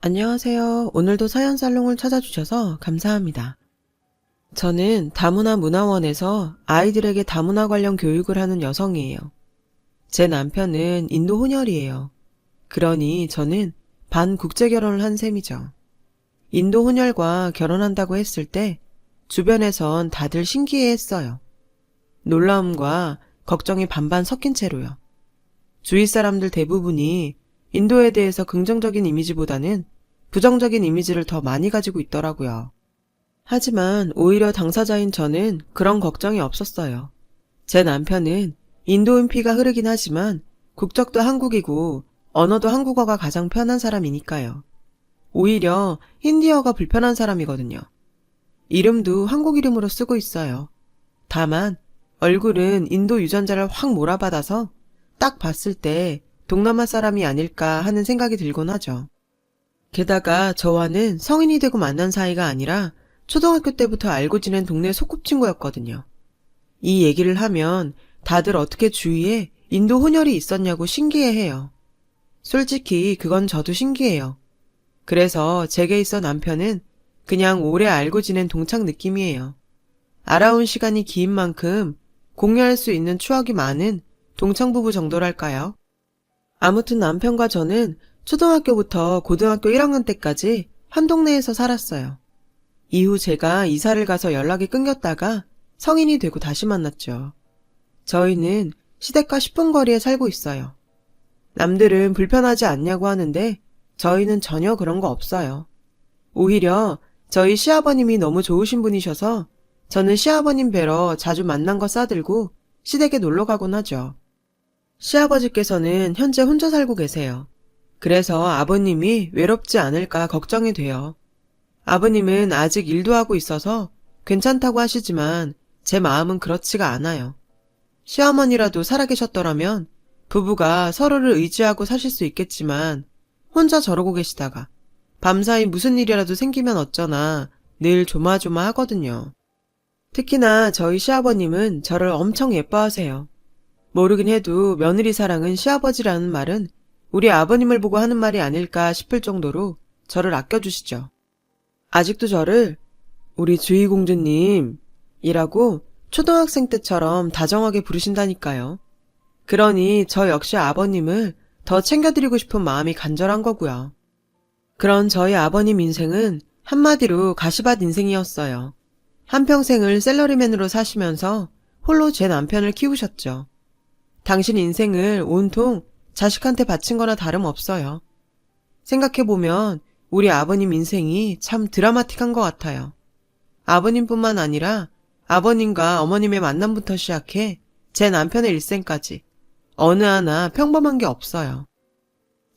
안녕하세요. 오늘도 사연살롱을 찾아주셔서 감사합니다. 저는 다문화 문화원에서 아이들에게 다문화 관련 교육을 하는 여성이에요. 제 남편은 인도 혼혈이에요. 그러니 저는 반국제 결혼을 한 셈이죠. 인도 혼혈과 결혼한다고 했을 때 주변에선 다들 신기해했어요. 놀라움과 걱정이 반반 섞인 채로요. 주위 사람들 대부분이 인도에 대해서 긍정적인 이미지보다는 부정적인 이미지를 더 많이 가지고 있더라고요. 하지만 오히려 당사자인 저는 그런 걱정이 없었어요. 제 남편은 인도인 피가 흐르긴 하지만 국적도 한국이고 언어도 한국어가 가장 편한 사람이니까요. 오히려 힌디어가 불편한 사람이거든요. 이름도 한국 이름으로 쓰고 있어요. 다만 얼굴은 인도 유전자를 확 몰아받아서 딱 봤을 때 동남아 사람이 아닐까 하는 생각이 들곤 하죠. 게다가 저와는 성인이 되고 만난 사이가 아니라 초등학교 때부터 알고 지낸 동네 소꿉친구였거든요. 이 얘기를 하면 다들 어떻게 주위에 인도 혼혈이 있었냐고 신기해해요. 솔직히 그건 저도 신기해요. 그래서 제게 있어 남편은 그냥 오래 알고 지낸 동창 느낌이에요. 알아온 시간이 긴 만큼 공유할 수 있는 추억이 많은 동창 부부 정도랄까요? 아무튼 남편과 저는 초등학교부터 고등학교 1학년 때까지 한 동네에서 살았어요. 이후 제가 이사를 가서 연락이 끊겼다가 성인이 되고 다시 만났죠. 저희는 시댁과 10분 거리에 살고 있어요. 남들은 불편하지 않냐고 하는데 저희는 전혀 그런 거 없어요. 오히려 저희 시아버님이 너무 좋으신 분이셔서 저는 시아버님 뵈러 자주 만난 거 싸들고 시댁에 놀러 가곤 하죠. 시아버지께서는 현재 혼자 살고 계세요. 그래서 아버님이 외롭지 않을까 걱정이 돼요. 아버님은 아직 일도 하고 있어서 괜찮다고 하시지만 제 마음은 그렇지가 않아요. 시어머니라도 살아계셨더라면 부부가 서로를 의지하고 사실 수 있겠지만 혼자 저러고 계시다가 밤사이 무슨 일이라도 생기면 어쩌나 늘 조마조마하거든요. 특히나 저희 시아버님은 저를 엄청 예뻐하세요. 모르긴 해도 며느리 사랑은 시아버지라는 말은 우리 아버님을 보고 하는 말이 아닐까 싶을 정도로 저를 아껴주시죠. 아직도 저를 우리 주희공주님 이라고 초등학생 때처럼 다정하게 부르신다니까요. 그러니 저 역시 아버님을 더 챙겨드리고 싶은 마음이 간절한 거고요. 그런 저희 아버님 인생은 한마디로 가시밭 인생이었어요. 한평생을 샐러리맨으로 사시면서 홀로 제 남편을 키우셨죠. 당신 인생을 온통 자식한테 바친 거나 다름없어요. 생각해보면 우리 아버님 인생이 참 드라마틱한 것 같아요. 아버님뿐만 아니라 아버님과 어머님의 만남부터 시작해 제 남편의 일생까지 어느 하나 평범한 게 없어요.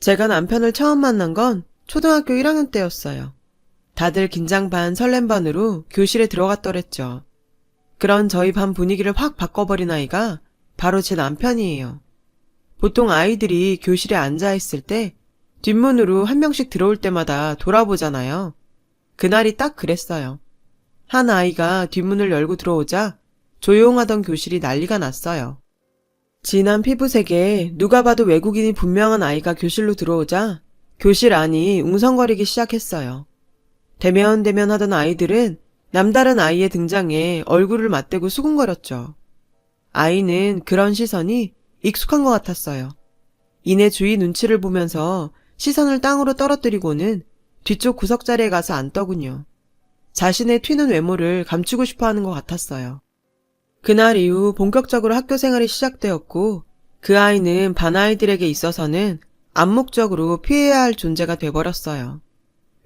제가 남편을 처음 만난 건 초등학교 1학년 때였어요. 다들 긴장 반 설렘 반으로 교실에 들어갔더랬죠. 그런 저희 반 분위기를 확 바꿔버린 아이가 바로 제 남편이에요. 보통 아이들이 교실에 앉아있을 때 뒷문으로 한 명씩 들어올 때마다 돌아보잖아요. 그날이 딱 그랬어요. 한 아이가 뒷문을 열고 들어오자 조용하던 교실이 난리가 났어요. 진한 피부색에 누가 봐도 외국인이 분명한 아이가 교실로 들어오자 교실 안이 웅성거리기 시작했어요. 대면대면 하던 아이들은 남다른 아이의 등장에 얼굴을 맞대고 수군거렸죠. 아이는 그런 시선이 익숙한 것 같았어요. 이내 주위 눈치를 보면서 시선을 땅으로 떨어뜨리고는 뒤쪽 구석자리에 가서 앉더군요. 자신의 튀는 외모를 감추고 싶어 하는 것 같았어요. 그날 이후 본격적으로 학교 생활이 시작되었고 그 아이는 반 아이들에게 있어서는 암묵적으로 피해야 할 존재가 돼버렸어요.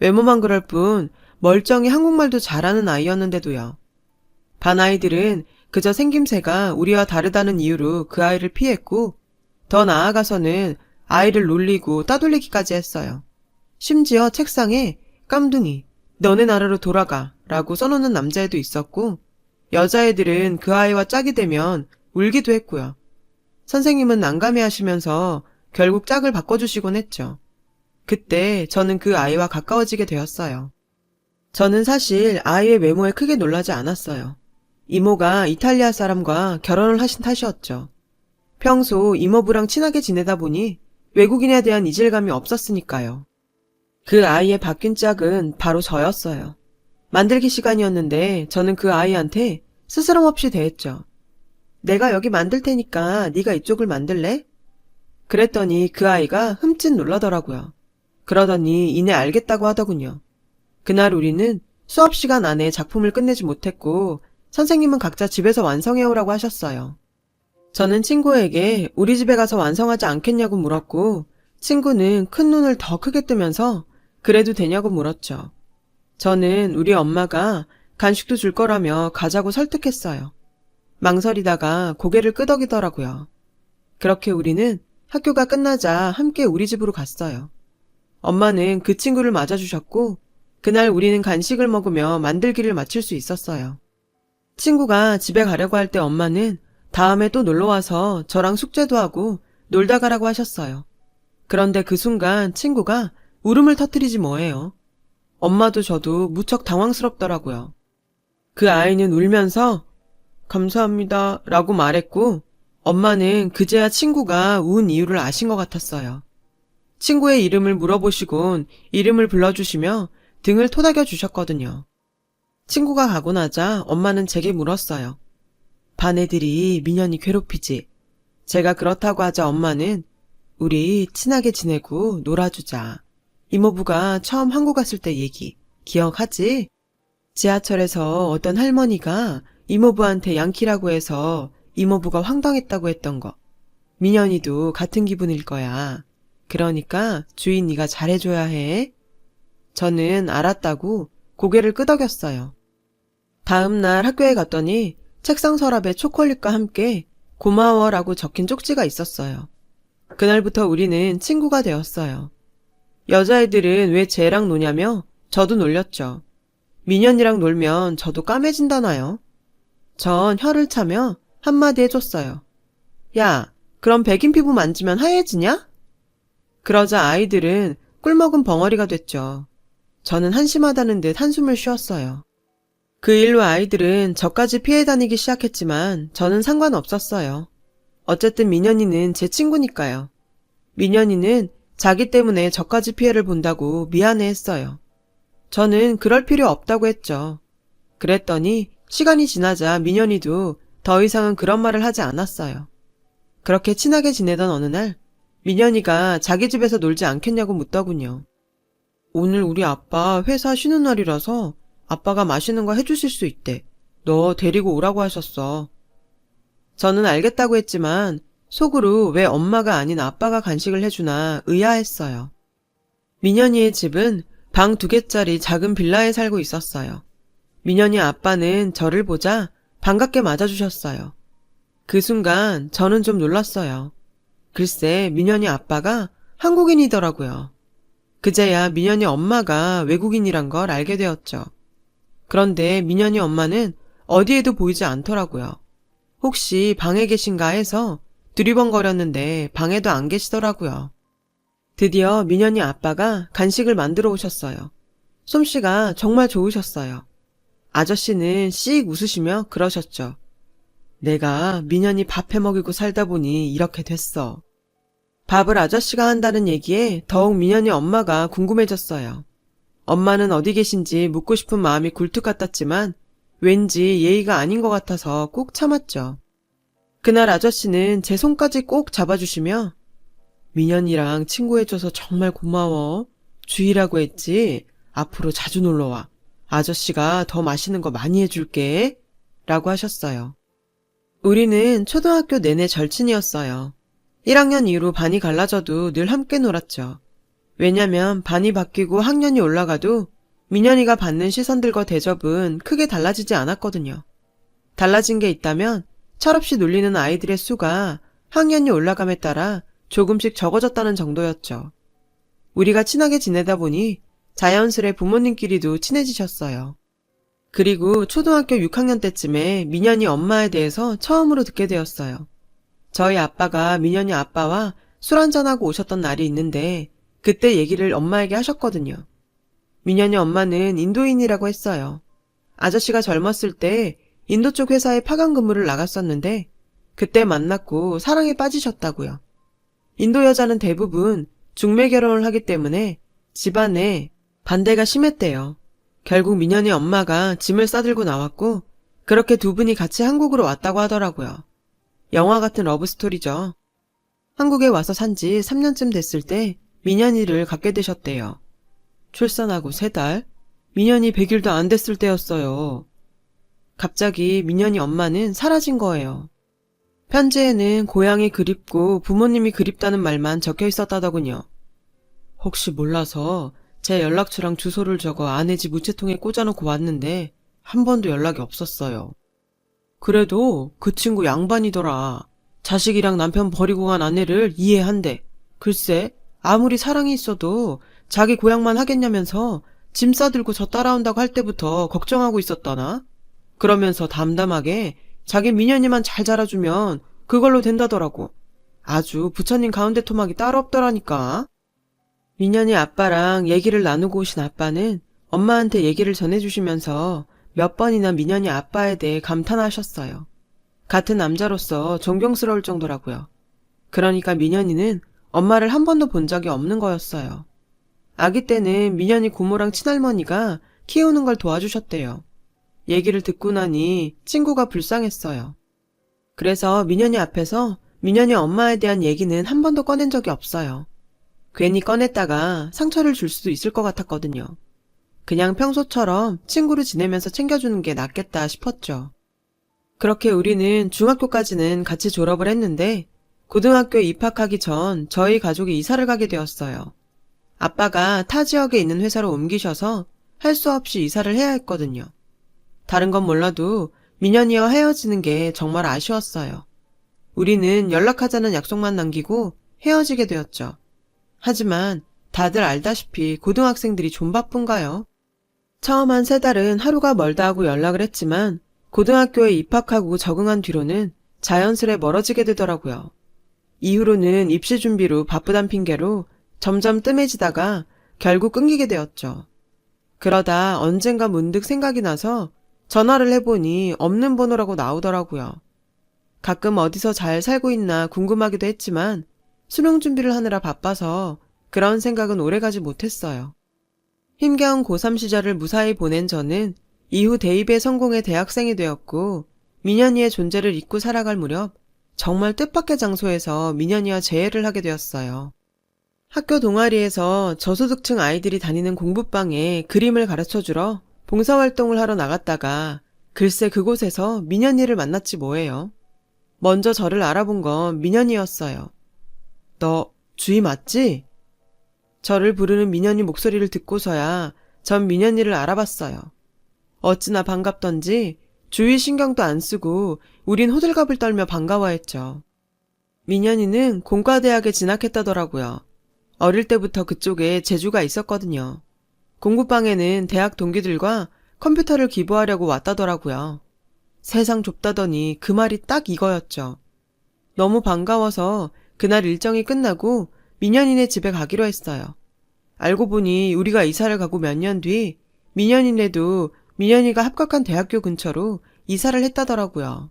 외모만 그럴 뿐 멀쩡히 한국말도 잘하는 아이였는데도요. 반 아이들은 그저 생김새가 우리와 다르다는 이유로 그 아이를 피했고 더 나아가서는 아이를 놀리고 따돌리기까지 했어요. 심지어 책상에 깜둥이, 너네 나라로 돌아가 라고 써놓는 남자애도 있었고 여자애들은 그 아이와 짝이 되면 울기도 했고요. 선생님은 난감해하시면서 결국 짝을 바꿔주시곤 했죠. 그때 저는 그 아이와 가까워지게 되었어요. 저는 사실 아이의 외모에 크게 놀라지 않았어요. 이모가 이탈리아 사람과 결혼을 하신 탓이었죠. 평소 이모부랑 친하게 지내다 보니 외국인에 대한 이질감이 없었으니까요. 그 아이의 바뀐 짝은 바로 저였어요. 만들기 시간이었는데 저는 그 아이한테 스스럼 없이 대했죠. 내가 여기 만들 테니까 네가 이쪽을 만들래? 그랬더니 그 아이가 흠칫 놀라더라고요. 그러더니 이내 알겠다고 하더군요. 그날 우리는 수업 시간 안에 작품을 끝내지 못했고 선생님은 각자 집에서 완성해오라고 하셨어요. 저는 친구에게 우리 집에 가서 완성하지 않겠냐고 물었고 친구는 큰 눈을 더 크게 뜨면서 그래도 되냐고 물었죠. 저는 우리 엄마가 간식도 줄 거라며 가자고 설득했어요. 망설이다가 고개를 끄덕이더라고요. 그렇게 우리는 학교가 끝나자 함께 우리 집으로 갔어요. 엄마는 그 친구를 맞아주셨고 그날 우리는 간식을 먹으며 만들기를 마칠 수 있었어요. 친구가 집에 가려고 할 때 엄마는 다음에 또 놀러와서 저랑 숙제도 하고 놀다 가라고 하셨어요. 그런데 그 순간 친구가 울음을 터뜨리지 뭐예요. 엄마도 저도 무척 당황스럽더라고요. 그 아이는 울면서 감사합니다 라고 말했고 엄마는 그제야 친구가 운 이유를 아신 것 같았어요. 친구의 이름을 물어보시곤 이름을 불러주시며 등을 토닥여 주셨거든요. 친구가 가고 나자 엄마는 제게 물었어요. 반 애들이 민현이 괴롭히지. 제가 그렇다고 하자 엄마는 우리 친하게 지내고 놀아주자. 이모부가 처음 한국 왔을 때 얘기 기억하지? 지하철에서 어떤 할머니가 이모부한테 양키라고 해서 이모부가 황당했다고 했던 거. 민현이도 같은 기분일 거야. 그러니까 주인 네가 잘해줘야 해. 저는 알았다고 고개를 끄덕였어요. 다음 날 학교에 갔더니 책상 서랍에 초콜릿과 함께 고마워라고 적힌 쪽지가 있었어요. 그날부터 우리는 친구가 되었어요. 여자애들은 왜 쟤랑 노냐며 저도 놀렸죠. 민현이랑 놀면 저도 까매진다나요? 전 혀를 차며 한마디 해줬어요. 야, 그럼 백인 피부 만지면 하얘지냐? 그러자 아이들은 꿀먹은 벙어리가 됐죠. 저는 한심하다는 듯 한숨을 쉬었어요. 그 일로 아이들은 저까지 피해 다니기 시작했지만 저는 상관없었어요. 어쨌든 민현이는 제 친구니까요. 민현이는 자기 때문에 저까지 피해를 본다고 미안해했어요. 저는 그럴 필요 없다고 했죠. 그랬더니 시간이 지나자 민현이도 더 이상은 그런 말을 하지 않았어요. 그렇게 친하게 지내던 어느 날 민현이가 자기 집에서 놀지 않겠냐고 묻더군요. 오늘 우리 아빠 회사 쉬는 날이라서 아빠가 맛있는 거 해주실 수 있대. 너 데리고 오라고 하셨어. 저는 알겠다고 했지만 속으로 왜 엄마가 아닌 아빠가 간식을 해주나 의아했어요. 민현이의 집은 방 2개짜리 작은 빌라에 살고 있었어요. 민현이 아빠는 저를 보자 반갑게 맞아주셨어요. 그 순간 저는 좀 놀랐어요. 글쎄 민현이 아빠가 한국인이더라고요. 그제야 민현이 엄마가 외국인이란 걸 알게 되었죠. 그런데 민현이 엄마는 어디에도 보이지 않더라고요. 혹시 방에 계신가 해서 두리번거렸는데 방에도 안 계시더라고요. 드디어 민현이 아빠가 간식을 만들어 오셨어요. 솜씨가 정말 좋으셨어요. 아저씨는 씩 웃으시며 그러셨죠. 내가 민현이 밥 해먹이고 살다 보니 이렇게 됐어. 밥을 아저씨가 한다는 얘기에 더욱 민현이 엄마가 궁금해졌어요. 엄마는 어디 계신지 묻고 싶은 마음이 굴뚝 같았지만 왠지 예의가 아닌 것 같아서 꾹 참았죠. 그날 아저씨는 제 손까지 꼭 잡아주시며 민현이랑 친구해줘서 정말 고마워. 주희라고 했지? 앞으로 자주 놀러와. 아저씨가 더 맛있는 거 많이 해줄게. 라고 하셨어요. 우리는 초등학교 내내 절친이었어요. 1학년 이후로 반이 갈라져도 늘 함께 놀았죠. 왜냐면 반이 바뀌고 학년이 올라가도 민현이가 받는 시선들과 대접은 크게 달라지지 않았거든요. 달라진 게 있다면 철없이 놀리는 아이들의 수가 학년이 올라감에 따라 조금씩 적어졌다는 정도였죠. 우리가 친하게 지내다 보니 자연스레 부모님끼리도 친해지셨어요. 그리고 초등학교 6학년 때쯤에 민현이 엄마에 대해서 처음으로 듣게 되었어요. 저희 아빠가 민현이 아빠와 술 한잔하고 오셨던 날이 있는데 그때 얘기를 엄마에게 하셨거든요. 민현이 엄마는 인도인이라고 했어요. 아저씨가 젊었을 때 인도 쪽 회사에 파견 근무를 나갔었는데 그때 만났고 사랑에 빠지셨다고요. 인도 여자는 대부분 중매 결혼을 하기 때문에 집안에 반대가 심했대요. 결국 민현이 엄마가 짐을 싸들고 나왔고 그렇게 두 분이 같이 한국으로 왔다고 하더라고요. 영화 같은 러브스토리죠. 한국에 와서 산지 3년쯤 됐을 때 민현이를 갖게 되셨대요. 출산하고 3달? 민현이 100일도 안 됐을 때였어요. 갑자기 민현이 엄마는 사라진 거예요. 편지에는 고향이 그립고 부모님이 그립다는 말만 적혀 있었다더군요. 혹시 몰라서 제 연락처랑 주소를 적어 아내 집 우체통에 꽂아놓고 왔는데 한 번도 연락이 없었어요. 그래도 그 친구 양반이더라. 자식이랑 남편 버리고 간 아내를 이해한대. 글쎄, 아무리 사랑이 있어도 자기 고향만 하겠냐면서 짐 싸들고 저 따라온다고 할 때부터 걱정하고 있었다나? 그러면서 담담하게 자기 민현이만 잘 자라주면 그걸로 된다더라고. 아주 부처님 가운데 토막이 따로 없더라니까. 민현이 아빠랑 얘기를 나누고 오신 아빠는 엄마한테 얘기를 전해주시면서 몇 번이나 민현이 아빠에 대해 감탄하셨어요. 같은 남자로서 존경스러울 정도라고요. 그러니까 민현이는 엄마를 한 번도 본 적이 없는 거였어요. 아기 때는 민현이 고모랑 친할머니가 키우는 걸 도와주셨대요. 얘기를 듣고 나니 친구가 불쌍했어요. 그래서 민현이 앞에서 민현이 엄마에 대한 얘기는 한 번도 꺼낸 적이 없어요. 괜히 꺼냈다가 상처를 줄 수도 있을 것 같았거든요. 그냥 평소처럼 친구로 지내면서 챙겨주는 게 낫겠다 싶었죠. 그렇게 우리는 중학교까지는 같이 졸업을 했는데 고등학교에 입학하기 전 저희 가족이 이사를 가게 되었어요. 아빠가 타 지역에 있는 회사로 옮기셔서 할 수 없이 이사를 해야 했거든요. 다른 건 몰라도 민현이와 헤어지는 게 정말 아쉬웠어요. 우리는 연락하자는 약속만 남기고 헤어지게 되었죠. 하지만 다들 알다시피 고등학생들이 좀 바쁜가요? 처음 한 3달은 하루가 멀다 하고 연락을 했지만 고등학교에 입학하고 적응한 뒤로는 자연스레 멀어지게 되더라고요. 이후로는 입시 준비로 바쁘단 핑계로 점점 뜸해지다가 결국 끊기게 되었죠. 그러다 언젠가 문득 생각이 나서 전화를 해보니 없는 번호라고 나오더라고요. 가끔 어디서 잘 살고 있나 궁금하기도 했지만 수능 준비를 하느라 바빠서 그런 생각은 오래가지 못했어요. 힘겨운 고3 시절을 무사히 보낸 저는 이후 대입에 성공해 대학생이 되었고 민현이의 존재를 잊고 살아갈 무렵 정말 뜻밖의 장소에서 민현이와 재회를 하게 되었어요. 학교 동아리에서 저소득층 아이들이 다니는 공부방에 그림을 가르쳐주러 봉사활동을 하러 나갔다가 글쎄 그곳에서 민현이를 만났지 뭐예요. 먼저 저를 알아본 건 민현이였어요. 너 주희 맞지? 저를 부르는 민현이 목소리를 듣고서야 전 민현이를 알아봤어요. 어찌나 반갑던지 주위 신경도 안 쓰고 우린 호들갑을 떨며 반가워했죠. 민현이는 공과대학에 진학했다더라고요. 어릴 때부터 그쪽에 재주가 있었거든요. 공부방에는 대학 동기들과 컴퓨터를 기부하려고 왔다더라고요. 세상 좁다더니 그 말이 딱 이거였죠. 너무 반가워서 그날 일정이 끝나고 민현이네 집에 가기로 했어요. 알고 보니 우리가 이사를 가고 몇 년 뒤 민현이네도 민현이가 합격한 대학교 근처로 이사를 했다더라고요.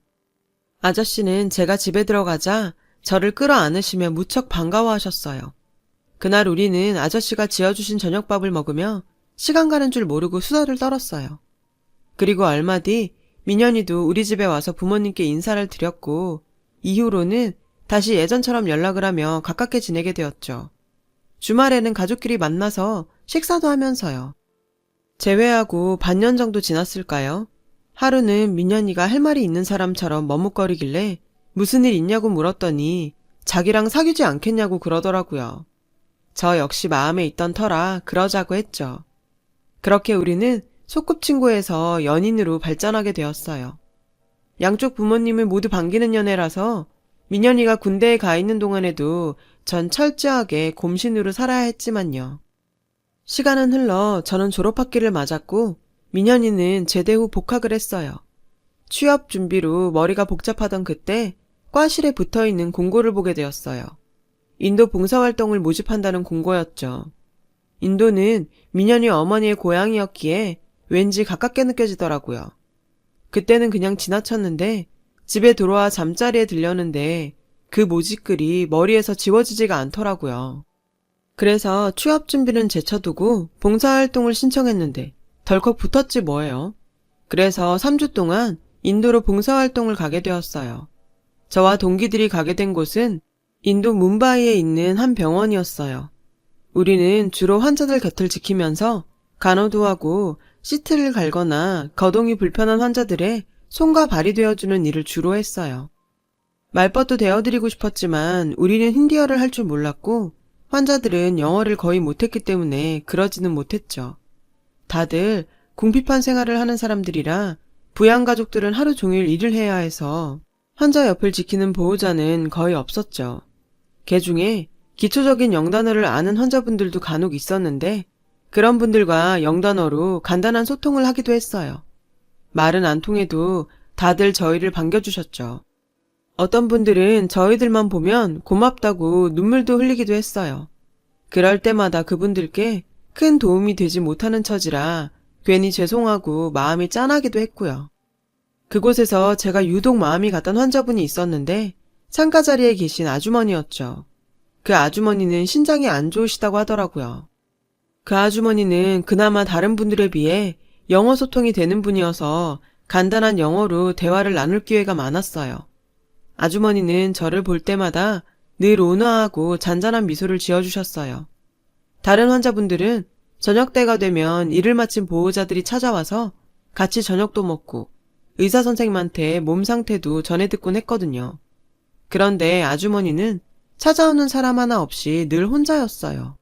아저씨는 제가 집에 들어가자 저를 끌어안으시며 무척 반가워하셨어요. 그날 우리는 아저씨가 지어주신 저녁밥을 먹으며 시간 가는 줄 모르고 수다를 떨었어요. 그리고 얼마 뒤 민현이도 우리 집에 와서 부모님께 인사를 드렸고 이후로는 다시 예전처럼 연락을 하며 가깝게 지내게 되었죠. 주말에는 가족끼리 만나서 식사도 하면서요. 재회하고 반년 정도 지났을까요? 하루는 민현이가 할 말이 있는 사람처럼 머뭇거리길래 무슨 일 있냐고 물었더니 자기랑 사귀지 않겠냐고 그러더라고요. 저 역시 마음에 있던 터라 그러자고 했죠. 그렇게 우리는 소꿉친구에서 연인으로 발전하게 되었어요. 양쪽 부모님을 모두 반기는 연애라서 민현이가 군대에 가 있는 동안에도 전 철저하게 곰신으로 살아야 했지만요. 시간은 흘러 저는 졸업학기를 맞았고 민현이는 제대 후 복학을 했어요. 취업 준비로 머리가 복잡하던 그때 과실에 붙어있는 공고를 보게 되었어요. 인도 봉사활동을 모집한다는 공고였죠. 인도는 민현이 어머니의 고향이었기에 왠지 가깝게 느껴지더라고요. 그때는 그냥 지나쳤는데 집에 들어와 잠자리에 들렸는데 그 모집글이 머리에서 지워지지가 않더라고요. 그래서 취업 준비는 제쳐두고 봉사활동을 신청했는데 덜컥 붙었지 뭐예요. 그래서 3주 동안 인도로 봉사활동을 가게 되었어요. 저와 동기들이 가게 된 곳은 인도 뭄바이에 있는 한 병원이었어요. 우리는 주로 환자들 곁을 지키면서 간호도하고 시트를 갈거나 거동이 불편한 환자들의 손과 발이 되어주는 일을 주로 했어요. 말벗도 되어드리고 싶었지만 우리는 힌디어를 할 줄 몰랐고 환자들은 영어를 거의 못했기 때문에 그러지는 못했죠. 다들 궁핍한 생활을 하는 사람들이라 부양가족들은 하루 종일 일을 해야 해서 환자 옆을 지키는 보호자는 거의 없었죠. 그 중에 기초적인 영단어를 아는 환자분들도 간혹 있었는데 그런 분들과 영단어로 간단한 소통을 하기도 했어요. 말은 안 통해도 다들 저희를 반겨주셨죠. 어떤 분들은 저희들만 보면 고맙다고 눈물도 흘리기도 했어요. 그럴 때마다 그분들께 큰 도움이 되지 못하는 처지라 괜히 죄송하고 마음이 짠하기도 했고요. 그곳에서 제가 유독 마음이 갔던 환자분이 있었는데 창가 자리에 계신 아주머니였죠. 그 아주머니는 신장이 안 좋으시다고 하더라고요. 그 아주머니는 그나마 다른 분들에 비해 영어 소통이 되는 분이어서 간단한 영어로 대화를 나눌 기회가 많았어요. 아주머니는 저를 볼 때마다 늘 온화하고 잔잔한 미소를 지어주셨어요. 다른 환자분들은 저녁 때가 되면 일을 마친 보호자들이 찾아와서 같이 저녁도 먹고 의사 선생님한테 몸 상태도 전해 듣곤 했거든요. 그런데 아주머니는 찾아오는 사람 하나 없이 늘 혼자였어요.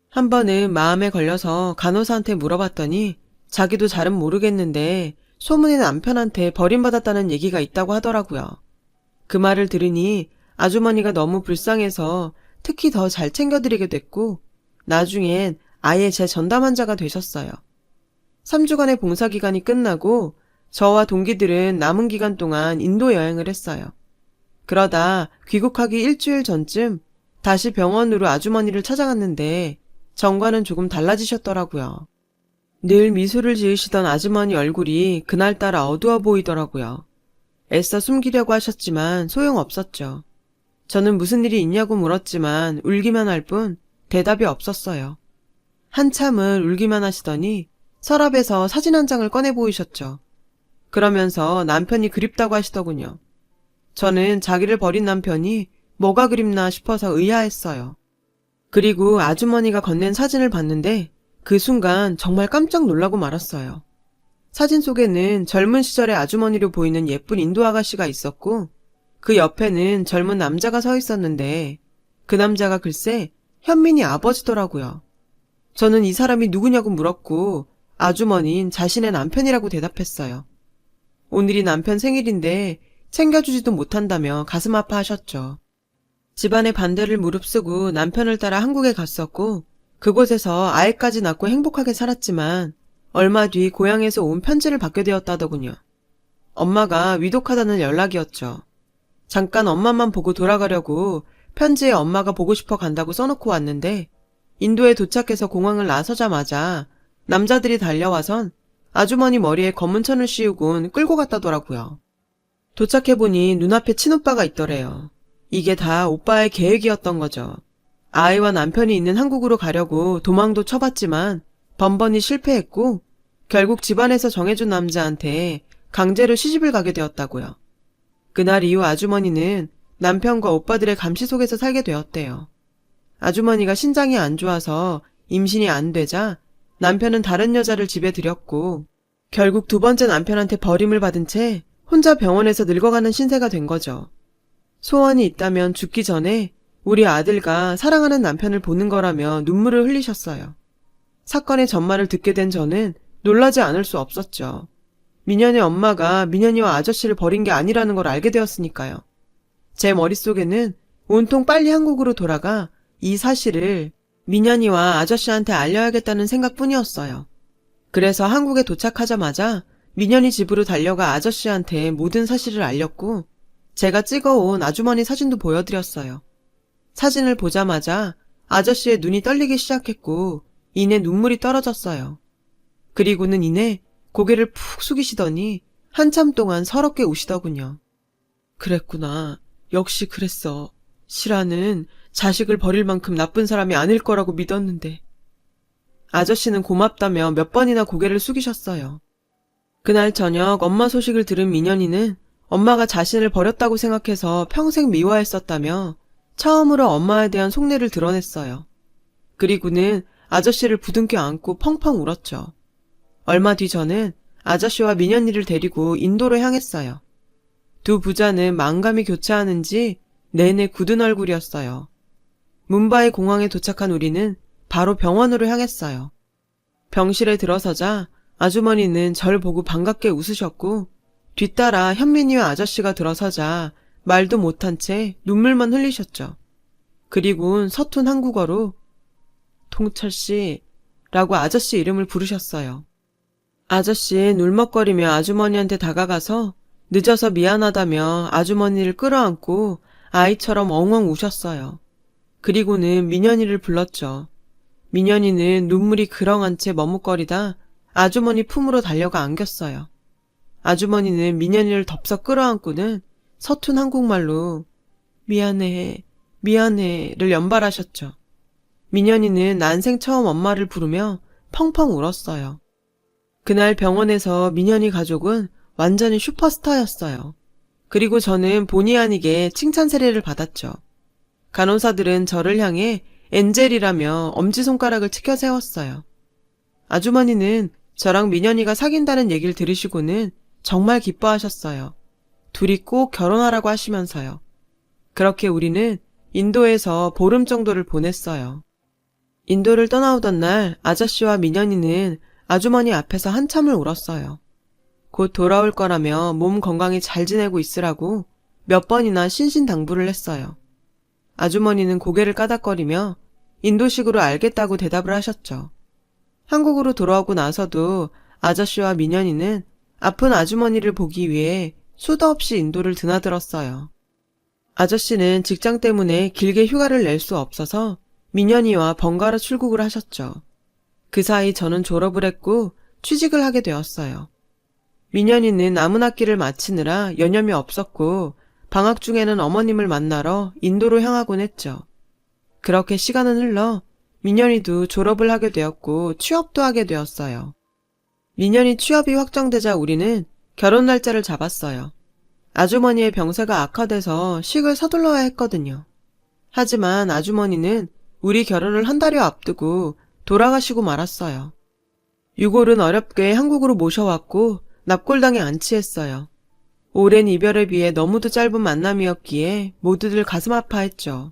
한 번은 마음에 걸려서 간호사한테 물어봤더니 자기도 잘은 모르겠는데 소문에 남편한테 버림받았다는 얘기가 있다고 하더라고요. 그 말을 들으니 아주머니가 너무 불쌍해서 특히 더 잘 챙겨드리게 됐고 나중엔 아예 제 전담 환자가 되셨어요. 3주간의 봉사기간이 끝나고 저와 동기들은 남은 기간 동안 인도 여행을 했어요. 그러다 귀국하기 일주일 전쯤 다시 병원으로 아주머니를 찾아갔는데 전과는 조금 달라지셨더라고요. 늘 미소를 지으시던 아주머니 얼굴이 그날따라 어두워 보이더라고요. 애써 숨기려고 하셨지만 소용없었죠. 저는 무슨 일이 있냐고 물었지만 울기만 할 뿐 대답이 없었어요. 한참을 울기만 하시더니 서랍에서 사진 한 장을 꺼내 보이셨죠. 그러면서 남편이 그립다고 하시더군요. 저는 자기를 버린 남편이 뭐가 그립나 싶어서 의아했어요. 그리고 아주머니가 건넨 사진을 봤는데 그 순간 정말 깜짝 놀라고 말았어요. 사진 속에는 젊은 시절의 아주머니로 보이는 예쁜 인도 아가씨가 있었고 그 옆에는 젊은 남자가 서 있었는데 그 남자가 글쎄 현민이 아버지더라고요. 저는 이 사람이 누구냐고 물었고 아주머니는 자신의 남편이라고 대답했어요. 오늘이 남편 생일인데 챙겨주지도 못한다며 가슴 아파하셨죠. 집안의 반대를 무릅쓰고 남편을 따라 한국에 갔었고 그곳에서 아이까지 낳고 행복하게 살았지만 얼마 뒤 고향에서 온 편지를 받게 되었다더군요. 엄마가 위독하다는 연락이었죠. 잠깐 엄마만 보고 돌아가려고 편지에 엄마가 보고 싶어 간다고 써놓고 왔는데 인도에 도착해서 공항을 나서자마자 남자들이 달려와선 아주머니 머리에 검은 천을 씌우곤 끌고 갔다더라고요. 도착해보니 눈앞에 친오빠가 있더래요. 이게 다 오빠의 계획이었던 거죠. 아이와 남편이 있는 한국으로 가려고 도망도 쳐봤지만 번번이 실패했고 결국 집안에서 정해준 남자한테 강제로 시집을 가게 되었다고요. 그날 이후 아주머니는 남편과 오빠들의 감시 속에서 살게 되었대요. 아주머니가 신장이 안 좋아서 임신이 안 되자 남편은 다른 여자를 집에 들였고 결국 두 번째 남편한테 버림을 받은 채 혼자 병원에서 늙어가는 신세가 된 거죠. 소원이 있다면 죽기 전에 우리 아들과 사랑하는 남편을 보는 거라며 눈물을 흘리셨어요. 사건의 전말을 듣게 된 저는 놀라지 않을 수 없었죠. 민현의 엄마가 민현이와 아저씨를 버린 게 아니라는 걸 알게 되었으니까요. 제 머릿속에는 온통 빨리 한국으로 돌아가 이 사실을 민현이와 아저씨한테 알려야겠다는 생각뿐이었어요. 그래서 한국에 도착하자마자 민현이 집으로 달려가 아저씨한테 모든 사실을 알렸고 제가 찍어온 아주머니 사진도 보여드렸어요. 사진을 보자마자 아저씨의 눈이 떨리기 시작했고 이내 눈물이 떨어졌어요. 그리고는 이내 고개를 푹 숙이시더니 한참 동안 서럽게 우시더군요. 그랬구나. 역시 그랬어. 실화는 자식을 버릴 만큼 나쁜 사람이 아닐 거라고 믿었는데. 아저씨는 고맙다며 몇 번이나 고개를 숙이셨어요. 그날 저녁 엄마 소식을 들은 민현이는 엄마가 자신을 버렸다고 생각해서 평생 미워했었다며 처음으로 엄마에 대한 속내를 드러냈어요. 그리고는 아저씨를 부둥켜 안고 펑펑 울었죠. 얼마 뒤 저는 아저씨와 민현이를 데리고 인도로 향했어요. 두 부자는 만감이 교차하는지 내내 굳은 얼굴이었어요. 뭄바이 공항에 도착한 우리는 바로 병원으로 향했어요. 병실에 들어서자 아주머니는 절 보고 반갑게 웃으셨고 뒤따라 현민이와 아저씨가 들어서자 말도 못한 채 눈물만 흘리셨죠. 그리고는 서툰 한국어로 통철씨 라고 아저씨 이름을 부르셨어요. 아저씨는 울먹거리며 아주머니한테 다가가서 늦어서 미안하다며 아주머니를 끌어안고 아이처럼 엉엉 우셨어요. 그리고는 민현이를 불렀죠. 민현이는 눈물이 그렁한 채 머뭇거리다 아주머니 품으로 달려가 안겼어요. 아주머니는 민현이를 덥석 끌어안고는 서툰 한국말로 미안해, 미안해를 연발하셨죠. 민현이는 난생 처음 엄마를 부르며 펑펑 울었어요. 그날 병원에서 민현이 가족은 완전히 슈퍼스타였어요. 그리고 저는 본의 아니게 칭찬 세례를 받았죠. 간호사들은 저를 향해 엔젤이라며 엄지손가락을 치켜 세웠어요. 아주머니는 저랑 민현이가 사귄다는 얘기를 들으시고는 정말 기뻐하셨어요. 둘이 꼭 결혼하라고 하시면서요. 그렇게 우리는 인도에서 보름 정도를 보냈어요. 인도를 떠나오던 날 아저씨와 민현이는 아주머니 앞에서 한참을 울었어요. 곧 돌아올 거라며 몸 건강히 잘 지내고 있으라고 몇 번이나 신신당부를 했어요. 아주머니는 고개를 까닥거리며 인도식으로 알겠다고 대답을 하셨죠. 한국으로 돌아오고 나서도 아저씨와 민현이는 아픈 아주머니를 보기 위해 수도 없이 인도를 드나들었어요. 아저씨는 직장 때문에 길게 휴가를 낼 수 없어서 민현이와 번갈아 출국을 하셨죠. 그 사이 저는 졸업을 했고 취직을 하게 되었어요. 민현이는 남은학기를 마치느라 여념이 없었고 방학 중에는 어머님을 만나러 인도로 향하곤 했죠. 그렇게 시간은 흘러 민현이도 졸업을 하게 되었고 취업도 하게 되었어요. 민현이 취업이 확정되자 우리는 결혼 날짜를 잡았어요. 아주머니의 병세가 악화돼서 식을 서둘러야 했거든요. 하지만 아주머니는 우리 결혼을 한 달여 앞두고 돌아가시고 말았어요. 유골은 어렵게 한국으로 모셔왔고 납골당에 안치했어요. 오랜 이별에 비해 너무도 짧은 만남이었기에 모두들 가슴 아파했죠.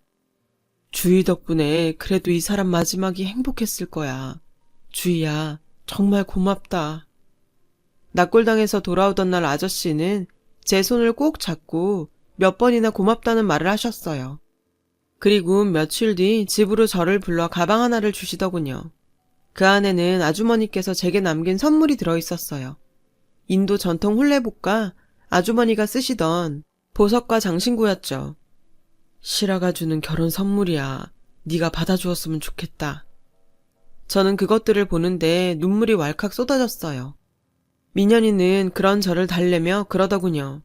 주희 덕분에 그래도 이 사람 마지막이 행복했을 거야. 주희야, 정말 고맙다. 납골당에서 돌아오던 날 아저씨는 제 손을 꼭 잡고 몇 번이나 고맙다는 말을 하셨어요. 그리고 며칠 뒤 집으로 저를 불러 가방 하나를 주시더군요. 그 안에는 아주머니께서 제게 남긴 선물이 들어있었어요. 인도 전통 훌레복과 아주머니가 쓰시던 보석과 장신구였죠. 시라가 주는 결혼 선물이야. 네가 받아주었으면 좋겠다. 저는 그것들을 보는데 눈물이 왈칵 쏟아졌어요. 민현이는 그런 저를 달래며 그러더군요.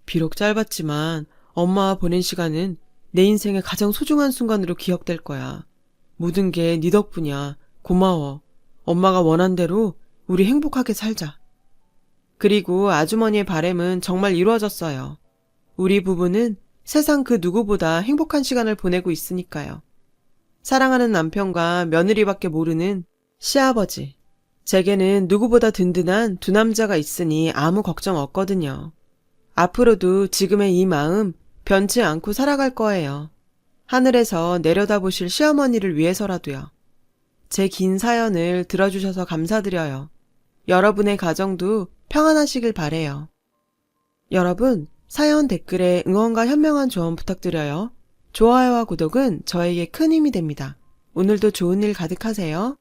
비록 짧았지만 엄마와 보낸 시간은 내 인생의 가장 소중한 순간으로 기억될 거야. 모든 게 네 덕분이야. 고마워. 엄마가 원한 대로 우리 행복하게 살자. 그리고 아주머니의 바람은 정말 이루어졌어요. 우리 부부는 세상 그 누구보다 행복한 시간을 보내고 있으니까요. 사랑하는 남편과 며느리밖에 모르는 시아버지. 제게는 누구보다 든든한 두 남자가 있으니 아무 걱정 없거든요. 앞으로도 지금의 이 마음 변치 않고 살아갈 거예요. 하늘에서 내려다보실 시어머니를 위해서라도요. 제 긴 사연을 들어주셔서 감사드려요. 여러분의 가정도 평안하시길 바래요. 여러분, 사연 댓글에 응원과 현명한 조언 부탁드려요. 좋아요와 구독은 저에게 큰 힘이 됩니다. 오늘도 좋은 일 가득하세요.